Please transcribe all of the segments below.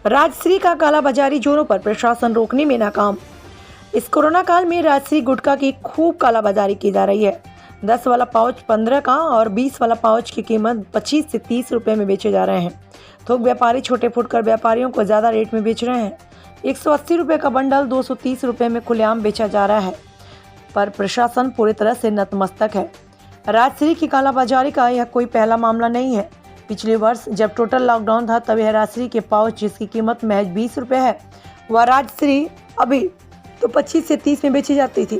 राजश्री का कालाबाजारी जोरों पर, प्रशासन रोकने में नाकाम। इस कोरोना काल में राजश्री गुटखा की खूब कालाबाजारी की जा रही है। 10 वाला पाउच 15 का और 20 वाला पाउच की कीमत 25 से 30 रुपए में बेचे जा रहे हैं। थोक व्यापारी छोटे फुटकर व्यापारियों को ज़्यादा रेट में बेच रहे हैं। 180 रुपये का बंडल 230 रुपये में खुलेआम बेचा जा रहा है, पर प्रशासन पूरी तरह से नतमस्तक है। राजश्री की कालाबाजारी का यह कोई पहला मामला नहीं है। पिछले वर्ष जब टोटल लॉकडाउन था, तब यह राजश्री के पाउच, जिसकी कीमत महज 20 रुपये है, वह राजश्री अभी तो 25 से 30 में बेची जाती थी,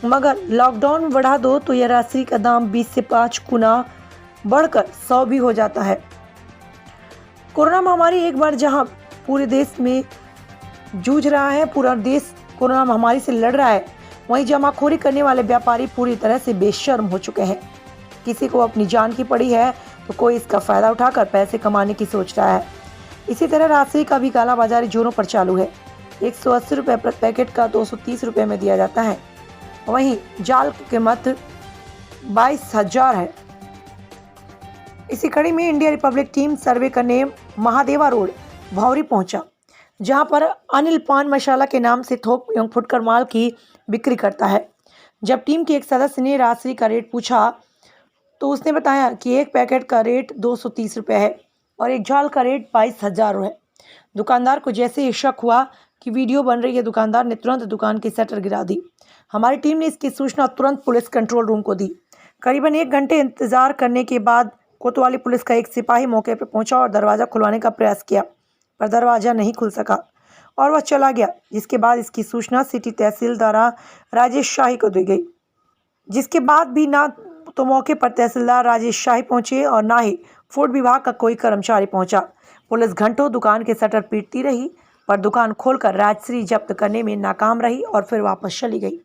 मगर लॉकडाउन बढ़ा दो तो यह राजश्री का दाम 20 से 5 गुना बढ़कर 100 भी हो जाता है। कोरोना महामारी एक बार जहां पूरे देश में जूझ रहा है, पूरा देश कोरोना महामारी से लड़ रहा है, वहीं जमाखोरी करने वाले व्यापारी पूरी तरह से बेशर्म हो चुके हैं। किसी को अपनी जान की पड़ी है तो कोई इसका फायदा उठाकर पैसे कमाने की सोच रहा है। इसी तरह राजश्री का भी कालाबाजारी जोरों पर चालू है। 180 रुपये प्रति पैकेट का 230 रुपये में दिया जाता है। वहीं जाल की कीमत 22,000 है। इसी कड़ी में इंडिया रिपब्लिक टीम सर्वे करने महादेवा रोड भौरी पहुंचा, जहां पर अनिल पान मसाला के नाम से थोक एवं फुटकर माल की बिक्री करता है। जब टीम के एक सदस्य ने राजश्री का रेट पूछा तो उसने बताया कि एक पैकेट का रेट 230 रुपये है और एक जाल का रेट 22,000 है। दुकानदार को जैसे ही शक हुआ कि वीडियो बन रही है, दुकानदार ने तुरंत दुकान की शटर गिरा दी। हमारी टीम ने इसकी सूचना तुरंत पुलिस कंट्रोल रूम को दी। करीबन 1 घंटे इंतजार करने के बाद कोतवाली पुलिस का एक सिपाही मौके पर पहुंचा और दरवाज़ा खुलवाने का प्रयास किया, पर दरवाज़ा नहीं खुल सका और वह चला गया। जिसके बाद इसकी सूचना सिटी तहसीलदार राजेश शाही को दी गई, जिसके बाद भी ना तो मौके पर तहसीलदार राजेश शाही पहुंचे और ना ही फूड विभाग का कोई कर्मचारी पहुंचा। पुलिस घंटों दुकान के शटर पीटती रही, पर दुकान खोलकर राजश्री जब्त करने में नाकाम रही और फिर वापस चली गई।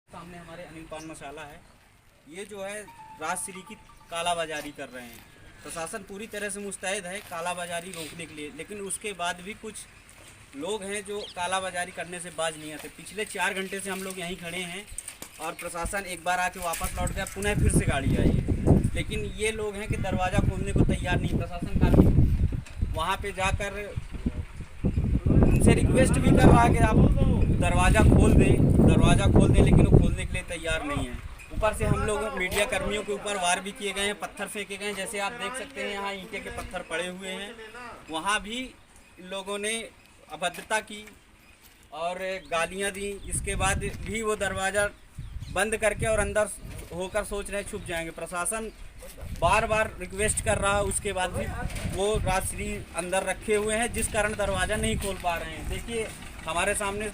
सामने हमारे अनिल पान मसाला है। ये जो है राजश्री की कालाबाजारी कर रहे हैं। प्रशासन पूरी तरह से मुस्तैद है कालाबाजारी रोकने के लिए, लेकिन उसके बाद भी कुछ लोग हैं जो कालाबाजारी करने से बाज नहीं आते। पिछले 4 घंटे से हम लोग यहीं खड़े हैं और प्रशासन एक बार आके वापस लौट गया, पुनः फिर से गाड़ी आई है, लेकिन ये लोग हैं कि दरवाज़ा खोलने को तैयार नहीं। प्रशासन काफ़ी वहाँ पे जाकर उनसे रिक्वेस्ट भी कर रहा है कि आप दरवाज़ा खोल दें, लेकिन वो खोलने के लिए तैयार नहीं है। ऊपर से हम लोग मीडिया कर्मियों के ऊपर वार भी किए गए हैं, पत्थर फेंके गए हैं। जैसे आप देख सकते हैं यहाँ ईंटे के पत्थर पड़े हुए हैं। वहाँ भी लोगों ने अभद्रता की और गालियाँ दी। इसके बाद भी वो दरवाज़ा बंद करके और अंदर होकर सोच रहे छुप जाएंगे। प्रशासन बार बार रिक्वेस्ट कर रहा है, उसके बाद भी वो राजश्री अंदर रखे हुए हैं, जिस कारण दरवाज़ा नहीं खोल पा रहे हैं। देखिए हमारे सामने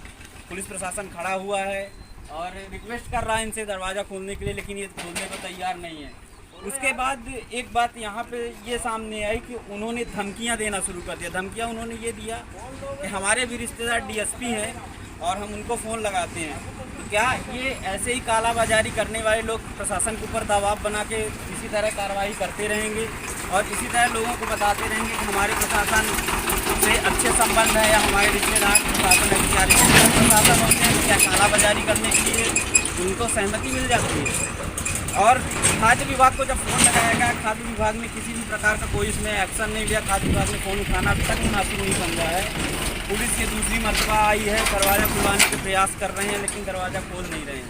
पुलिस प्रशासन खड़ा हुआ है और रिक्वेस्ट कर रहा है इनसे दरवाज़ा खोलने के लिए, लेकिन ये खोलने को तैयार नहीं है। उसके बाद एक बात यहाँ पे ये सामने आई कि उन्होंने धमकियाँ देना शुरू कर दिया। धमकियाँ उन्होंने ये दिया कि हमारे भी रिश्तेदार डीएसपी हैं और हम उनको फ़ोन लगाते हैं। तो क्या ये ऐसे ही कालाबाजारी करने वाले लोग प्रशासन के ऊपर दबाव बना के इसी तरह कार्रवाई करते रहेंगे और इसी तरह लोगों को बताते रहेंगे कि हमारे प्रशासन से अच्छे संबंध है या हमारे रिश्तेदार प्रशासन अधिकारी प्रशासन होते हैं? क्या कालाबाजारी करने के लिए उनको सहमति मिल जाती है? और खाद्य विभाग को जब फ़ोन लगाया गया, खाद्य विभाग ने किसी भी प्रकार का कोई इसमें एक्शन नहीं लिया। खाद्य विभाग ने फ़ोन उठाना अभी तक मुनासिब नहीं समझा है। पुलिस की दूसरी मरतबा आई है, दरवाज़ा खुलवाने के प्रयास कर रहे हैं, लेकिन दरवाज़ा खोल नहीं रहे हैं।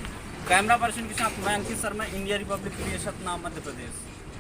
कैमरा पर्सन के साथ मैं Ankit Sharma, India Republic creation नाम, मध्य प्रदेश।